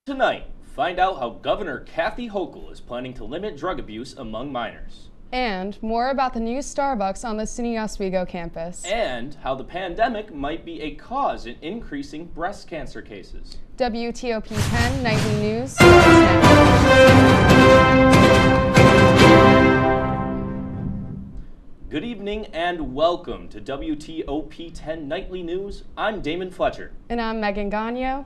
Tonight, find out how Governor Kathy Hochul is planning to limit drug abuse among minors. And more about the new Starbucks on the SUNY Oswego campus. And how the pandemic might be a cause in increasing breast cancer cases. WTOP-10 Nightly News starts now. Good evening and welcome to WTOP-10 Nightly News. I'm Damon Fletcher. And I'm Megan Gagno.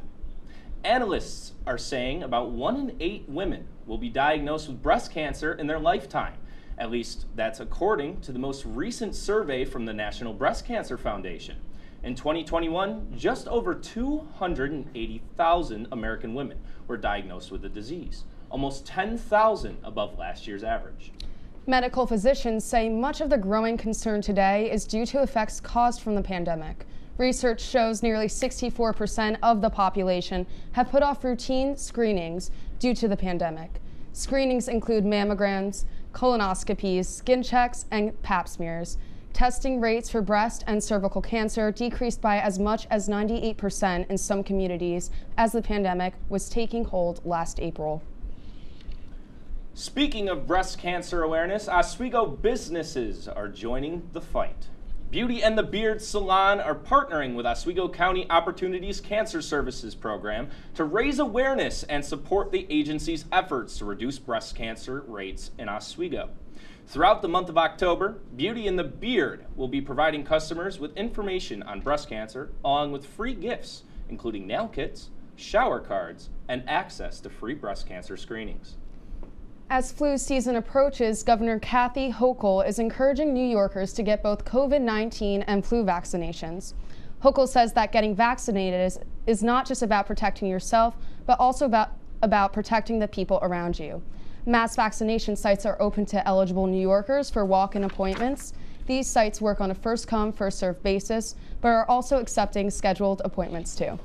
Analysts are saying about 1 in 8 women will be diagnosed with breast cancer in their lifetime. At least that's according to the most recent survey from the National Breast Cancer Foundation. In 2021, just over 280,000 American women were diagnosed with the disease, almost 10,000 above last year's average. Medical physicians say much of the growing concern today is due to effects caused from the pandemic. Research shows nearly 64% of the population have put off routine screenings due to the pandemic. Screenings include mammograms, colonoscopies, skin checks, and pap smears. Testing rates for breast and cervical cancer decreased by as much as 98% in some communities as the pandemic was taking hold last April. Speaking of breast cancer awareness, Oswego businesses are joining the fight. Beauty and the Beard Salon are partnering with Oswego County Opportunities Cancer Services Program to raise awareness and support the agency's efforts to reduce breast cancer rates in Oswego. Throughout the month of October, Beauty and the Beard will be providing customers with information on breast cancer, along with free gifts, including nail kits, shower cards, and access to free breast cancer screenings. As flu season approaches, Governor Kathy Hochul is encouraging New Yorkers to get both COVID-19 and flu vaccinations. Hochul says that getting vaccinated is not just about protecting yourself, but also about protecting the people around you. Mass vaccination sites are open to eligible New Yorkers for walk-in appointments. These sites work on a first-come, first-served basis, but are also accepting scheduled appointments too.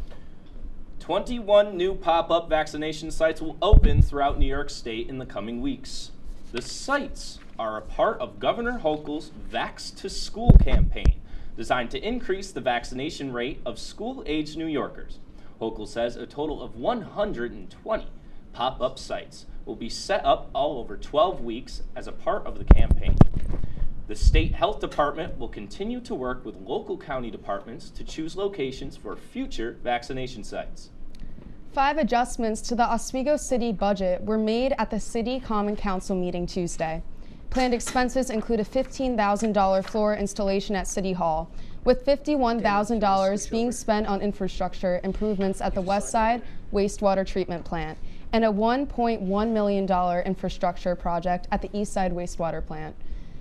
21 new pop-up vaccination sites will open throughout New York State in the coming weeks. The sites are a part of Governor Hochul's Vax to School campaign, designed to increase the vaccination rate of school-aged New Yorkers. Hochul says a total of 120 pop-up sites will be set up all over 12 weeks as a part of the campaign. The State Health Department will continue to work with local county departments to choose locations for future vaccination sites. 5 adjustments to the Oswego City budget were made at the City Common Council meeting Tuesday. Planned expenses include a $15,000 floor installation at City Hall, with $51,000 being spent on infrastructure improvements at the West Side wastewater treatment plant, and a $1.1 million infrastructure project at the East Side wastewater plant.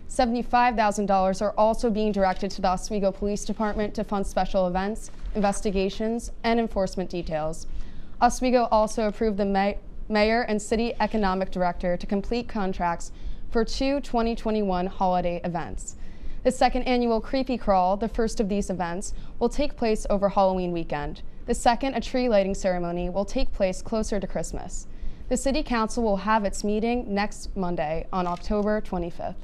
$75,000 are also being directed to the Oswego Police Department to fund special events, investigations, and enforcement details. Oswego also approved the mayor and city economic director to complete contracts for 2 2021 holiday events. The second annual Creepy Crawl, the first of these events, will take place over Halloween weekend. The second, a tree lighting ceremony, will take place closer to Christmas. The City Council will have its meeting next Monday on October 25th.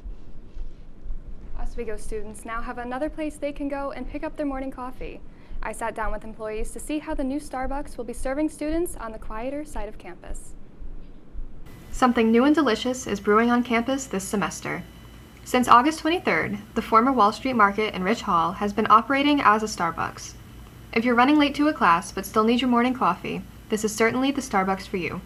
Oswego students now have another place they can go and pick up their morning coffee. I sat down with employees to see how the new Starbucks will be serving students on the quieter side of campus. Something new and delicious is brewing on campus this semester. Since August 23rd, the former Wall Street Market in Rich Hall has been operating as a Starbucks. If you're running late to a class but still need your morning coffee, this is certainly the Starbucks for you.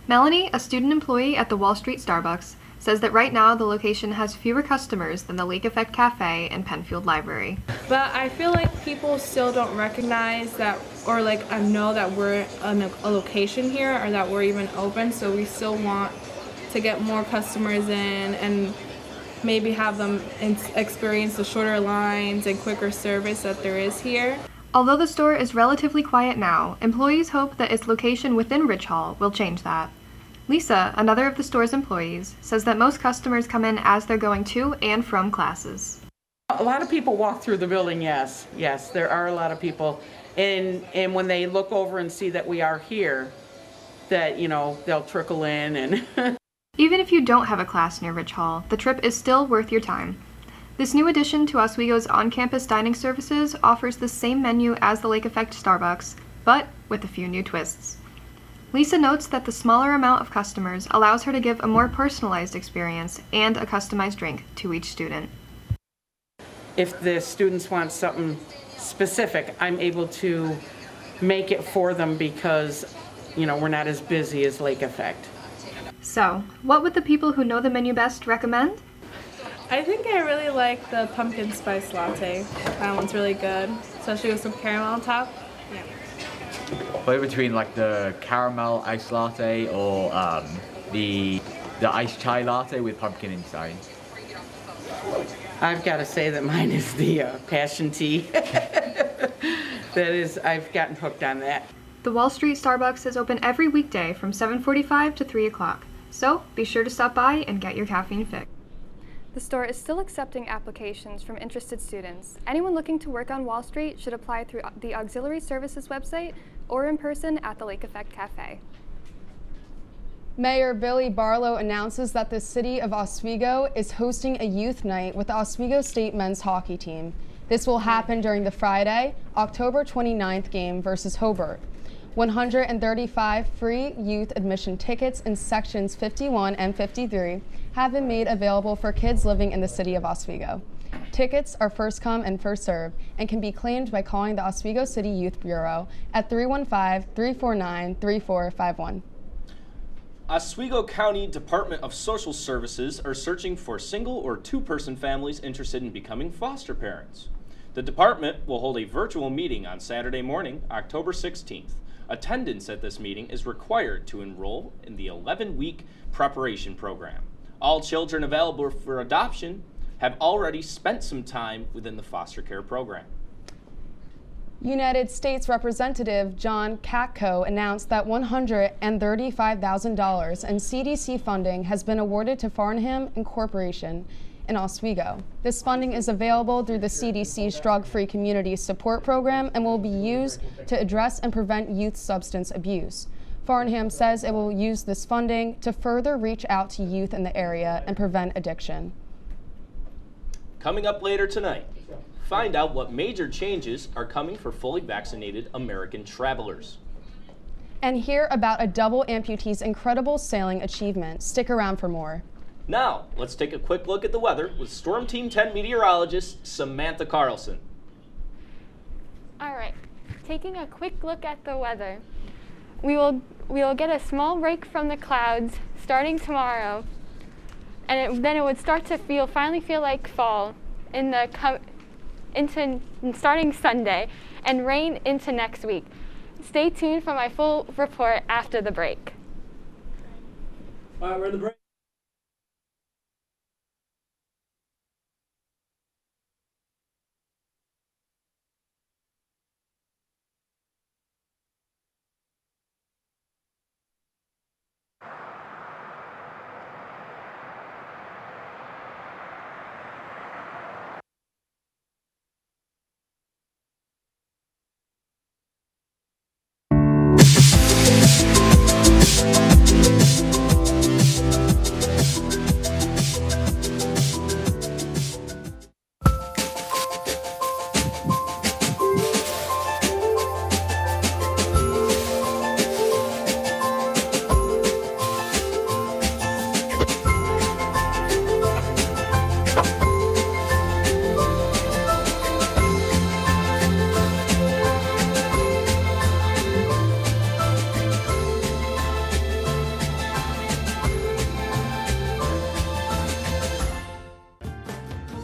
Melanie, a student employee at the Wall Street Starbucks, says that right now the location has fewer customers than the Lake Effect Cafe and Penfield Library. But I feel like people still don't recognize that or know that we're a location here or that we're even open, so we still want to get more customers in and maybe have them experience the shorter lines and quicker service that there is here. Although the store is relatively quiet now, employees hope that its location within Rich Hall will change that. Lisa, another of the store's employees, says that most customers come in as they're going to and from classes. A lot of people walk through the building, yes, there are a lot of people. And when they look over and see that we are here, that, they'll trickle in and... Even if you don't have a class near Rich Hall, the trip is still worth your time. This new addition to Oswego's on-campus dining services offers the same menu as the Lake Effect Starbucks, but with a few new twists. Lisa notes that the smaller amount of customers allows her to give a more personalized experience and a customized drink to each student. If the students want something specific, I'm able to make it for them because, we're not as busy as Lake Effect. So, what would the people who know the menu best recommend? I think I really like the pumpkin spice latte. That one's really good, especially with some caramel on top. Yeah. Play between like the caramel iced latte or the iced chai latte with pumpkin inside. I've got to say that mine is the passion tea. I've gotten hooked on that. The Wall Street Starbucks is open every weekday from 7:45 to 3 o'clock, so be sure to stop by and get your caffeine fix. The store is still accepting applications from interested students. Anyone looking to work on Wall Street should apply through the Auxiliary Services website or in person at the Lake Effect Cafe. Mayor Billy Barlow announces that the city of Oswego is hosting a youth night with the Oswego State men's hockey team. This will happen during the Friday, October 29th game versus Hobart. 135 free youth admission tickets in sections 51 and 53 have been made available for kids living in the city of Oswego. Tickets are first come and first served and can be claimed by calling the Oswego City Youth Bureau at 315-349-3451. Oswego County Department of Social Services are searching for single or two-person families interested in becoming foster parents. The department will hold a virtual meeting on Saturday morning, October 16th. Attendance at this meeting is required to enroll in the 11-week preparation program. All children available for adoption have already spent some time within the foster care program. United States Representative John Katko announced that $135,000 in CDC funding has been awarded to Farnham Incorporation in Oswego. This funding is available through the CDC's Drug-Free Community Support Program and will be used to address and prevent youth substance abuse. Farnham says it will use this funding to further reach out to youth in the area and prevent addiction. Coming up later tonight, find out what major changes are coming for fully vaccinated American travelers. And hear about a double amputee's incredible sailing achievement. Stick around for more. Now, let's take a quick look at the weather with Storm Team 10 meteorologist Samantha Carlson. All right, taking a quick look at the weather. We will get a small break from the clouds starting tomorrow, and then it would start to finally feel like fall starting Sunday, and rain into next week. Stay tuned for my full report after the break. All right, we're in the break.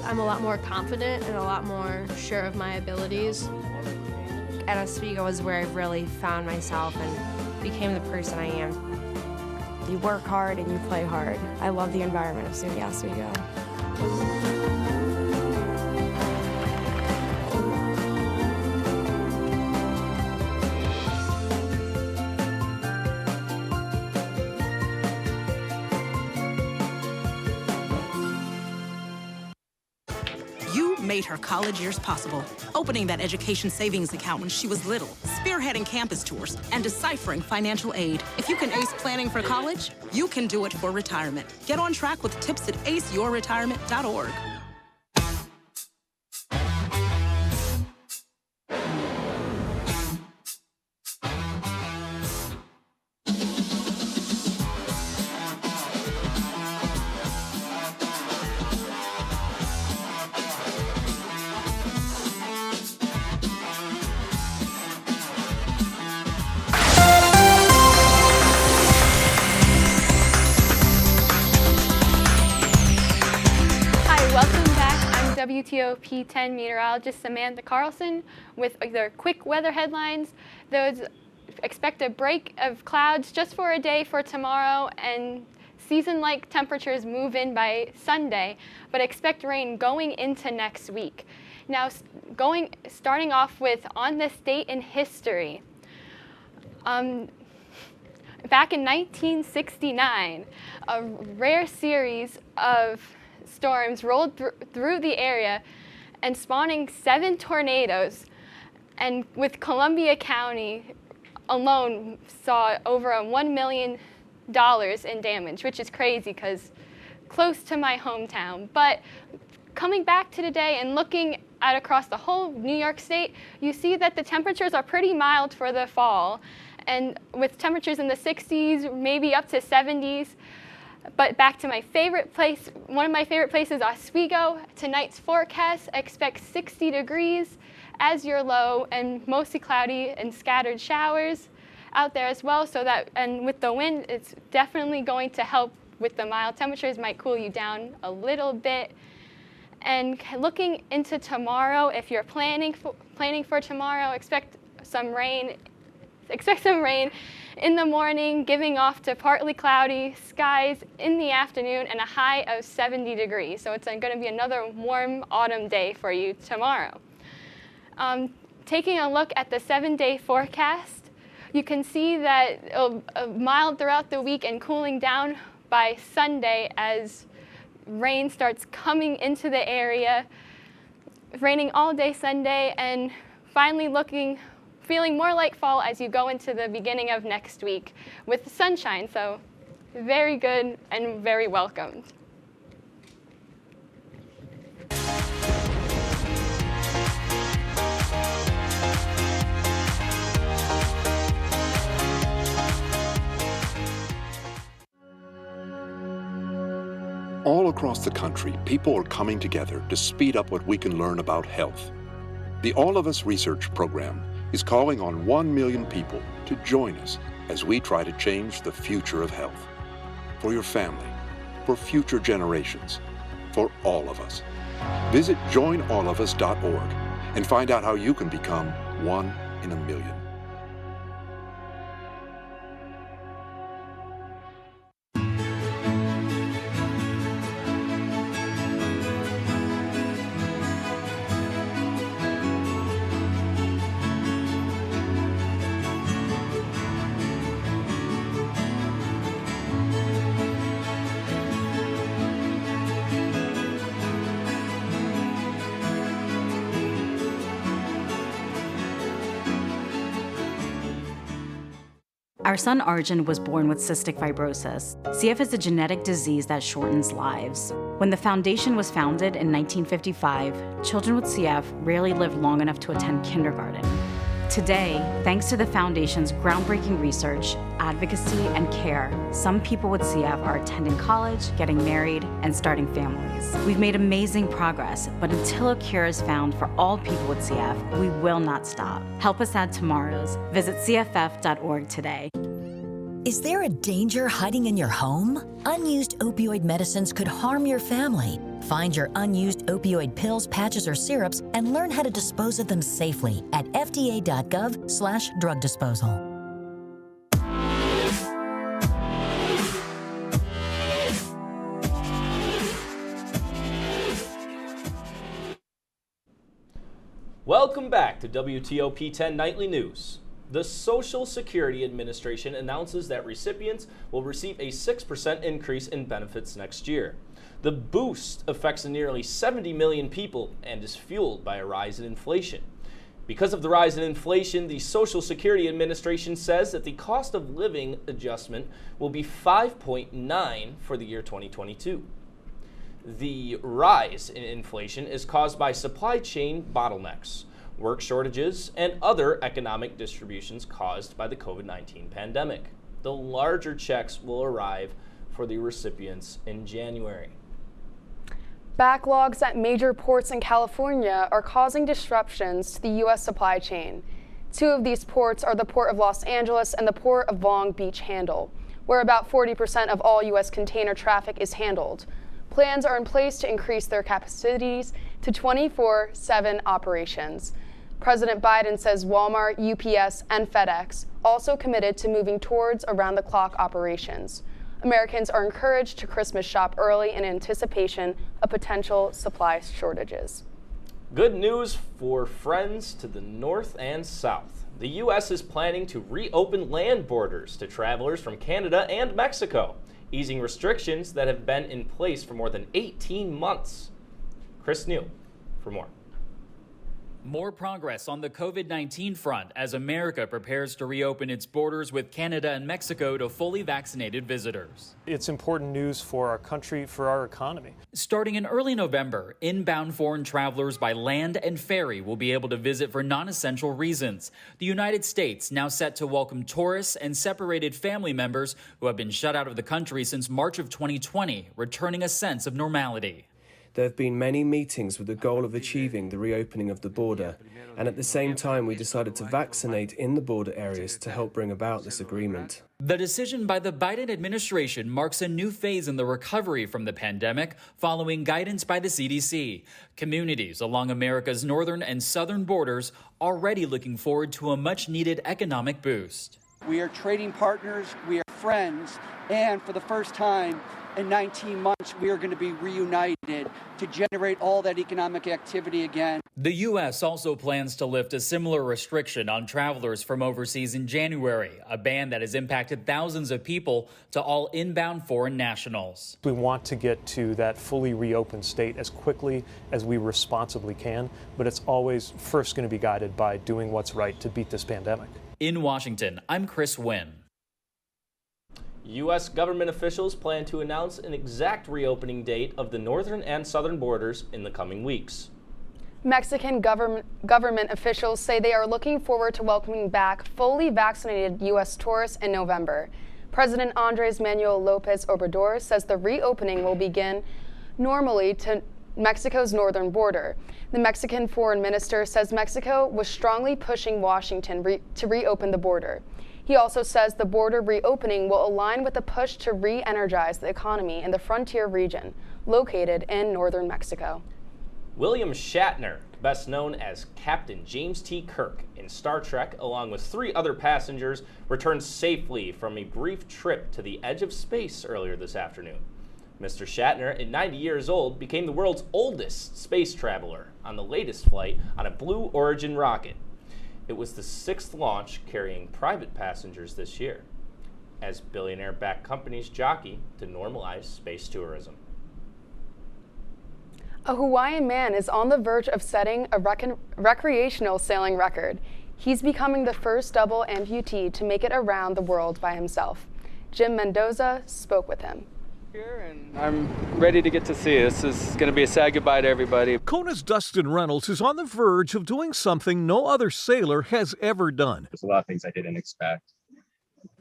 I'm a lot more confident and a lot more sure of my abilities. At Oswego is where I really found myself and became the person I am. You work hard and you play hard. I love the environment of SUNY Oswego. Made her college years possible, opening that education savings account when she was little, spearheading campus tours, and deciphering financial aid. If you can ace planning for college, you can do it for retirement. Get on track with tips at aceyourretirement.org. WTOP-10 meteorologist Samantha Carlson with their quick weather headlines. Those expect a break of clouds just for a day for tomorrow, and season-like temperatures move in by Sunday, but expect rain going into next week. Now, starting off with on this date in history. Back in 1969, a rare series of storms rolled through the area and spawning 7 tornadoes, and with Columbia County alone saw over $1 million in damage, which is crazy because close to my hometown. But coming back to today and looking at across the whole New York State, you see that the temperatures are pretty mild for the fall, and with temperatures in the 60s, maybe up to 70s. But back to my favorite place, one of my favorite places, Oswego. Tonight's forecast expects 60 degrees as your low and mostly cloudy and scattered showers out there as well. So that, and with the wind, it's definitely going to help with the mild temperatures, might cool you down a little bit. And looking into tomorrow, if you're planning for tomorrow, expect some rain in the morning, giving off to partly cloudy skies in the afternoon and a high of 70 degrees. So it's going to be another warm autumn day for you tomorrow. Taking a look at the 7-day forecast, you can see that it'll mild throughout the week and cooling down by Sunday as rain starts coming into the area, raining all day Sunday, and finally feeling more like fall as you go into the beginning of next week with sunshine. So very good and very welcomed. All across the country, people are coming together to speed up what we can learn about health. The All of Us Research Program is calling on 1 million people to join us as we try to change the future of health. For your family, for future generations, for all of us. Visit joinallofus.org and find out how you can become 1 in a million. Our son Arjun was born with cystic fibrosis. CF is a genetic disease that shortens lives. When the foundation was founded in 1955, children with CF rarely lived long enough to attend kindergarten. Today, thanks to the foundation's groundbreaking research, advocacy, and care, some people with CF are attending college, getting married, and starting families. We've made amazing progress, but until a cure is found for all people with CF, we will not stop. Help us add tomorrows. Visit cff.org today. Is there a danger hiding in your home? Unused opioid medicines could harm your family. Find your unused opioid pills, patches, or syrups and learn how to dispose of them safely at fda.gov/drug disposal. Welcome back to WTOP-10 Nightly News. The Social Security Administration announces that recipients will receive a 6% increase in benefits next year. The boost affects nearly 70 million people and is fueled by a rise in inflation. Because of the rise in inflation, the Social Security Administration says that the cost of living adjustment will be 5.9 for the year 2022. The rise in inflation is caused by supply chain bottlenecks, work shortages, and other economic distributions caused by the COVID-19 pandemic. The larger checks will arrive for the recipients in January. Backlogs at major ports in California are causing disruptions to the U.S. supply chain. Two of these ports are the Port of Los Angeles and the Port of Long Beach Handle, where about 40% of all U.S. container traffic is handled. Plans are in place to increase their capacities to 24/7 operations. President Biden says Walmart, UPS, and FedEx also committed to moving towards around-the-clock operations. Americans are encouraged to Christmas shop early in anticipation of potential supply shortages. Good news for friends to the north and south. The U.S. is planning to reopen land borders to travelers from Canada and Mexico, easing restrictions that have been in place for more than 18 months. Chris New for more. More progress on the COVID-19 front as America prepares to reopen its borders with Canada and Mexico to fully vaccinated visitors. It's important news for our country, for our economy. Starting in early November, inbound foreign travelers by land and ferry will be able to visit for non-essential reasons. The United States now set to welcome tourists and separated family members who have been shut out of the country since March of 2020, returning a sense of normality. There have been many meetings with the goal of achieving the reopening of the border, and at the same time we decided to vaccinate in the border areas to help bring about this agreement. The decision by the Biden administration marks a new phase in the recovery from the pandemic following guidance by the CDC. Communities along America's northern and southern borders already looking forward to a much-needed economic boost. We are trading partners, we are friends, and for the first time in 19 months, we are going to be reunited to generate all that economic activity again. The U.S. also plans to lift a similar restriction on travelers from overseas in January, a ban that has impacted thousands of people to all inbound foreign nationals. We want to get to that fully reopened state as quickly as we responsibly can, but it's always first going to be guided by doing what's right to beat this pandemic. In Washington, I'm Chris Wynn. U.S. government officials plan to announce an exact reopening date of the northern and southern borders in the coming weeks. Mexican government officials say they are looking forward to welcoming back fully vaccinated U.S. tourists in November. President Andres Manuel Lopez Obrador says the reopening will begin normally to Mexico's northern border. The Mexican foreign minister says Mexico was strongly pushing Washington to reopen the border. He also says the border reopening will align with the push to re-energize the economy in the frontier region, located in northern Mexico. William Shatner, best known as Captain James T. Kirk in Star Trek, along with 3 other passengers, returned safely from a brief trip to the edge of space earlier this afternoon. Mr. Shatner, at 90 years old, became the world's oldest space traveler on the latest flight on a Blue Origin rocket. It was the 6th launch carrying private passengers this year, as billionaire-backed companies jockey to normalize space tourism. A Hawaiian man is on the verge of setting a recreational sailing record. He's becoming the first double amputee to make it around the world by himself. Jim Mendoza spoke with him. I'm ready to get to sea. This is going to be a sad goodbye to everybody. Kona's Dustin Reynolds is on the verge of doing something no other sailor has ever done. There's a lot of things I didn't expect,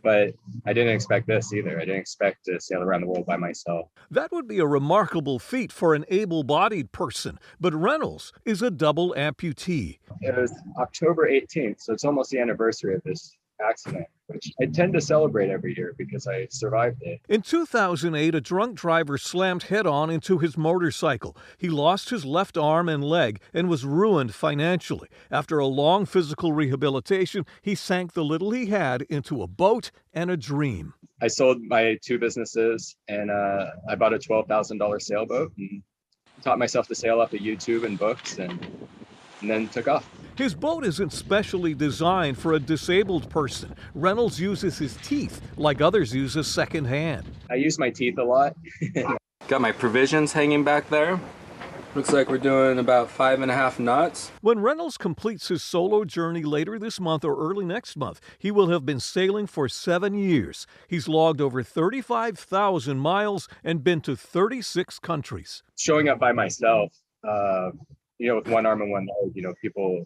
but I didn't expect this either. I didn't expect to sail around the world by myself. That would be a remarkable feat for an able-bodied person, but Reynolds is a double amputee. It was October 18th, so it's almost the anniversary of this accident, which I tend to celebrate every year because I survived it. In 2008, a drunk driver slammed head-on into his motorcycle. He lost his left arm and leg and was ruined financially. After a long physical rehabilitation, he sank the little he had into a boat and a dream. I sold my 2 businesses and I bought a $12,000 sailboat and taught myself to sail off of YouTube and books and then took off. His boat isn't specially designed for a disabled person. Reynolds uses his teeth like others use a second hand. I use my teeth a lot. Got my provisions hanging back there. Looks like we're doing about 5.5 knots. When Reynolds completes his solo journey later this month or early next month, he will have been sailing for 7 years. He's logged over 35,000 miles and been to 36 countries. Showing up by myself, with one arm and one leg, people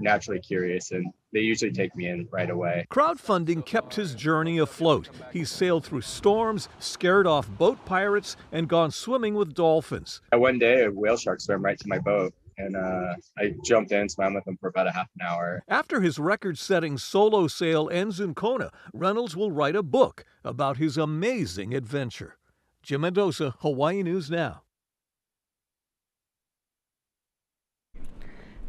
naturally curious, and they usually take me in right away. Crowdfunding kept his journey afloat. He's sailed through storms, scared off boat pirates, and gone swimming with dolphins. One day, a whale shark swam right to my boat, and I jumped in, swam with them for about a half an hour. After his record-setting solo sail ends in Kona, Reynolds will write a book about his amazing adventure. Jim Mendoza, Hawaii News Now.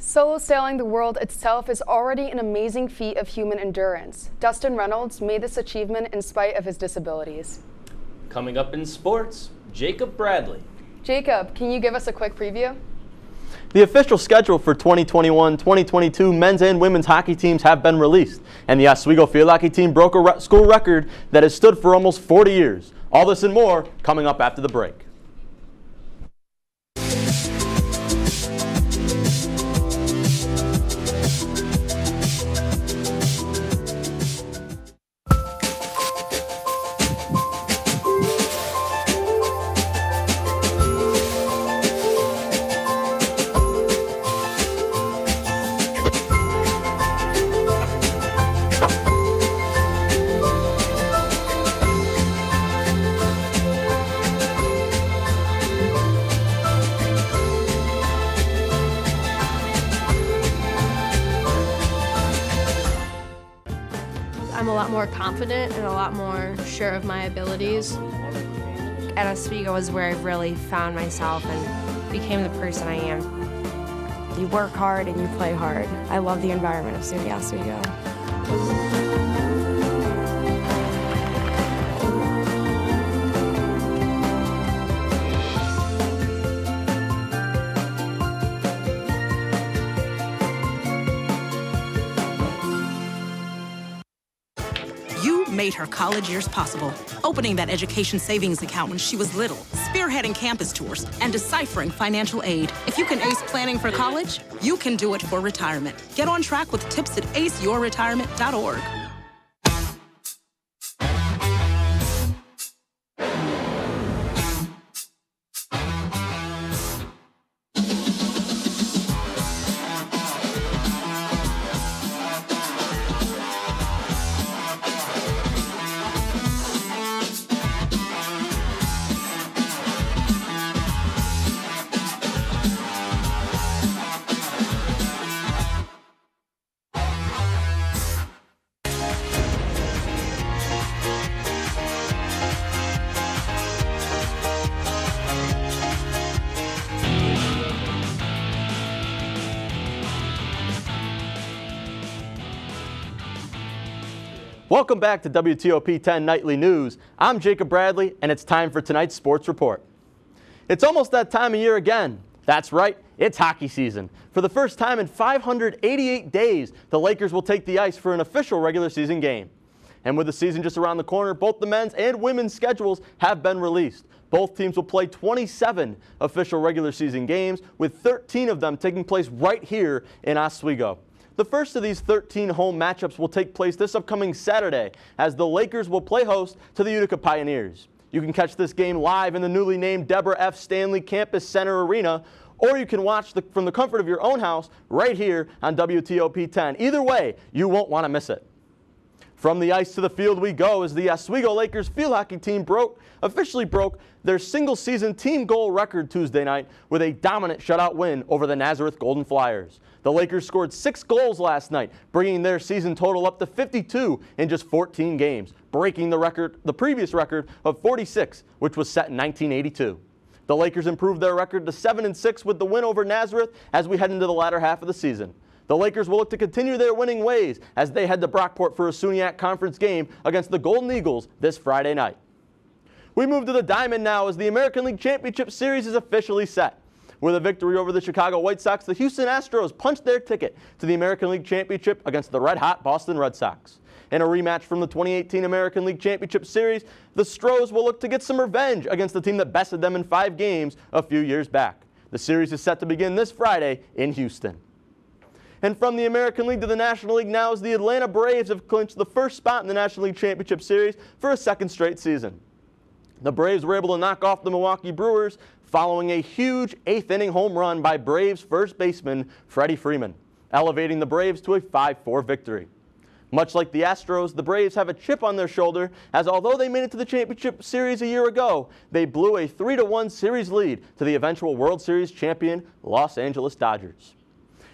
Solo sailing the world itself is already an amazing feat of human endurance. Dustin Reynolds made this achievement in spite of his disabilities. Coming up in sports, Jacob Bradley. Jacob, can you give us a quick preview? The official schedule for 2021-2022 men's and women's hockey teams have been released, and the Oswego field hockey team broke a school record that has stood for almost 40 years. All this and more coming up after the break. I'm a lot more confident and a lot more sure of my abilities. At Oswego is where I really found myself and became the person I am. You work hard and you play hard. I love the environment of SUNY Oswego. Made her college years possible, opening that education savings account when she was little, spearheading campus tours, and deciphering financial aid. If you can ace planning for college, you can do it for retirement. Get on track with tips at aceyourretirement.org. Welcome back to WTOP-10 Nightly News. I'm Jacob Bradley, and it's time for tonight's sports report. It's almost that time of year again. That's right, it's hockey season. For the first time in 588 days, the Lakers will take the ice for an official regular season game. And with the season just around the corner, both the men's and women's schedules have been released. Both teams will play 27 official regular season games, with 13 of them taking place right here in Oswego. The first of these 13 home matchups will take place this upcoming Saturday, as the Lakers will play host to the Utica Pioneers. You can catch this game live in the newly named Deborah F. Stanley Campus Center Arena, or you can watch from the comfort of your own house right here on WTOP-10. Either way, you won't want to miss it. From the ice to the field we go as the Oswego Lakers field hockey team officially broke their single-season team goal record Tuesday night with a dominant shutout win over the Nazareth Golden Flyers. The Lakers scored 6 goals last night, bringing their season total up to 52 in just 14 games, breaking the previous record of 46, which was set in 1982. The Lakers improved their record to 7-6 with the win over Nazareth as we head into the latter half of the season. The Lakers will look to continue their winning ways as they head to Brockport for a SUNYAC Conference game against the Golden Eagles this Friday night. We move to the Diamond now as the American League Championship Series is officially set. With a victory over the Chicago White Sox, the Houston Astros punched their ticket to the American League Championship against the red-hot Boston Red Sox. In a rematch from the 2018 American League Championship Series, the Stros will look to get some revenge against the team that bested them in 5 games a few years back. The series is set to begin this Friday in Houston. And from the American League to the National League now as the Atlanta Braves have clinched the first spot in the National League Championship Series for a second straight season. The Braves were able to knock off the Milwaukee Brewers following a huge 8th-inning home run by Braves first baseman Freddie Freeman, elevating the Braves to a 5-4 victory. Much like the Astros, the Braves have a chip on their shoulder as although they made it to the championship series a year ago, they blew a 3-1 series lead to the eventual World Series champion Los Angeles Dodgers.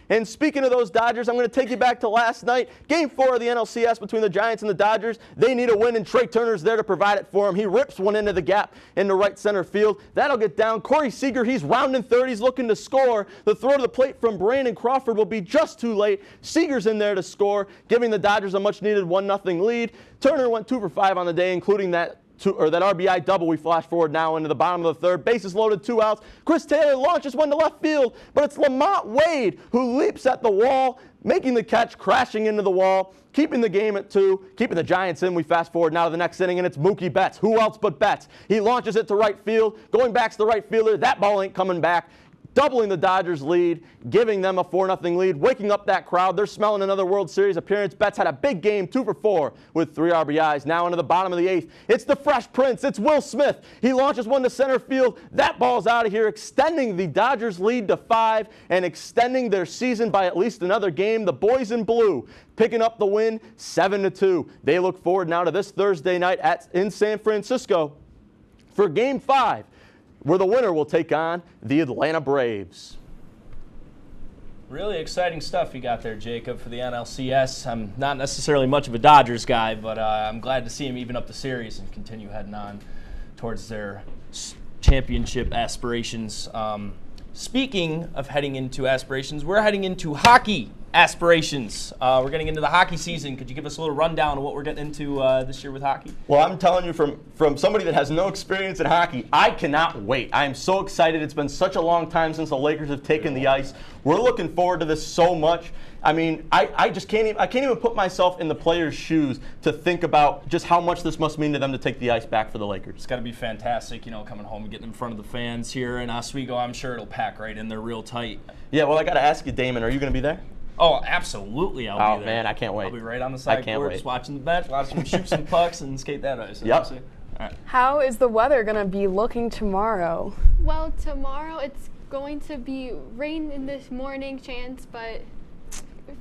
And speaking of those Dodgers, I'm going to take you back to last night. Game 4 of the NLCS between the Giants and the Dodgers. They need a win, and Trey Turner's there to provide it for them. He rips one into the gap into right center field. That'll get down. Corey Seager, he's rounding third. He's looking to score. The throw to the plate from Brandon Crawford will be just too late. Seager's in there to score, giving the Dodgers a much-needed 1-0 lead. Turner went 2 for 5 on the day, including that RBI double. We flash forward now into the bottom of the third. Bases loaded, 2 outs. Chris Taylor launches one to left field, but it's Lamont Wade who leaps at the wall, making the catch, crashing into the wall, keeping the game at 2, keeping the Giants in. We fast forward now to the next inning, and it's Mookie Betts. Who else but Betts? He launches it to right field, going back to the right fielder. That ball ain't coming back. Doubling the Dodgers' lead, giving them a 4-0 lead, waking up that crowd. They're smelling another World Series appearance. Betts had a big game, 2 for 4 with 3 RBIs. Now into the bottom of the 8th. It's the Fresh Prince. It's Will Smith. He launches one to center field. That ball's out of here, extending the Dodgers' lead to 5 and extending their season by at least another game. The boys in blue picking up the win, 7-2. They look forward now to this Thursday night in San Francisco for Game 5. Where the winner will take on the Atlanta Braves. Really exciting stuff you got there, Jacob, for the NLCS. I'm not necessarily much of a Dodgers guy, but I'm glad to see him even up the series and continue heading on towards their championship aspirations. Speaking of heading into aspirations, we're heading into hockey aspirations. We're getting into the hockey season. Could you give us a little rundown of what we're getting into this year with hockey? Well, I'm telling you from somebody that has no experience in hockey, I cannot wait. I am so excited. It's been such a long time since the Lakers have taken the ice. We're looking forward to this so much. I mean, I just can't even put myself in the players' shoes to think about just how much this must mean to them to take the ice back for the Lakers. It's got to be fantastic, coming home and getting in front of the fans here in Oswego. I'm sure it'll pack right in there real tight. Yeah, well, I got to ask you, Damon, are you going to be there? Oh, absolutely, I'll be there. Oh, man, I can't wait. I'll be right on the sideboard, just watching the bench, watching them shoot some pucks and skate that ice. Yep. All right. How is the weather going to be looking tomorrow? Well, tomorrow it's going to be rain in this morning chance, but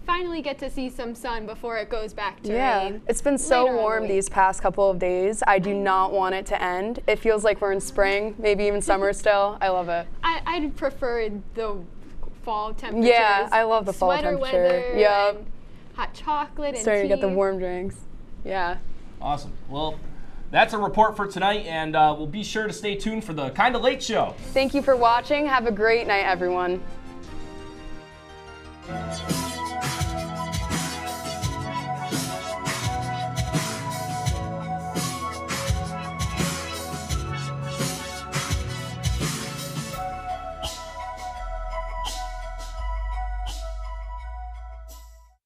finally get to see some sun before it goes back to rain. It's been so warm these past couple of days. I do not want it to end. It feels like we're in spring, maybe even summer still. I love it. I'd prefer the fall temperatures. Yeah, I love the fall Sweater temperature. weather, Yep. and hot chocolate and Starting tea. to get the warm drinks. Yeah. Awesome. Well, that's a report for tonight, and we'll be sure to stay tuned for the Kinda Late Show. Thank you for watching. Have a great night, everyone.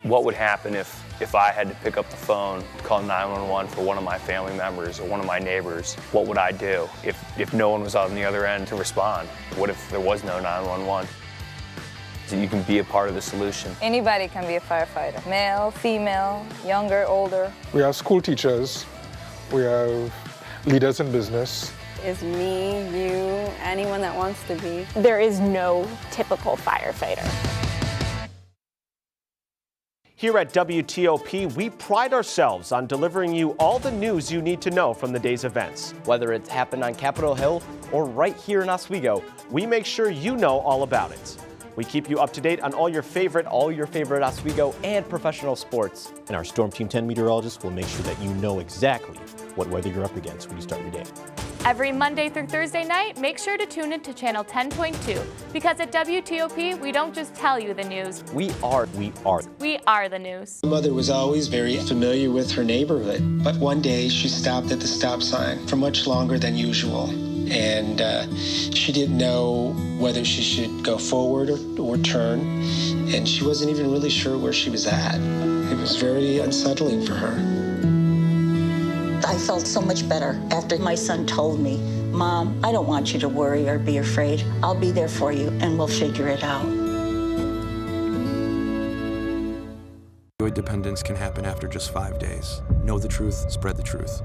What would happen if I had to pick up the phone, call 911 for one of my family members or one of my neighbors? What would I do if no one was on the other end to respond? What if there was no 911? So you can be a part of the solution. Anybody can be a firefighter, male, female, younger, older. We have school teachers, we have leaders in business. Is me, you, anyone that wants to be. There is no typical firefighter. Here at WTOP, we pride ourselves on delivering you all the news you need to know from the day's events. Whether it's happened on Capitol Hill or right here in Oswego, we make sure you know all about it. We keep you up to date on all your favorite Oswego and professional sports. And our Storm Team 10 meteorologist will make sure that you know exactly what weather you're up against when you start your day. Every Monday through Thursday night, make sure to tune in to Channel 10.2, because at WTOP, we don't just tell you the news. We are the news. My mother was always very familiar with her neighborhood, but one day she stopped at the stop sign for much longer than usual. And she didn't know whether she should go forward or turn, and she wasn't even really sure where she was at. It was very unsettling for her. I felt so much better after my son told me, Mom, I don't want you to worry or be afraid. I'll be there for you and we'll figure it out. Opioid dependence can happen after just 5 days. Know the truth, spread the truth.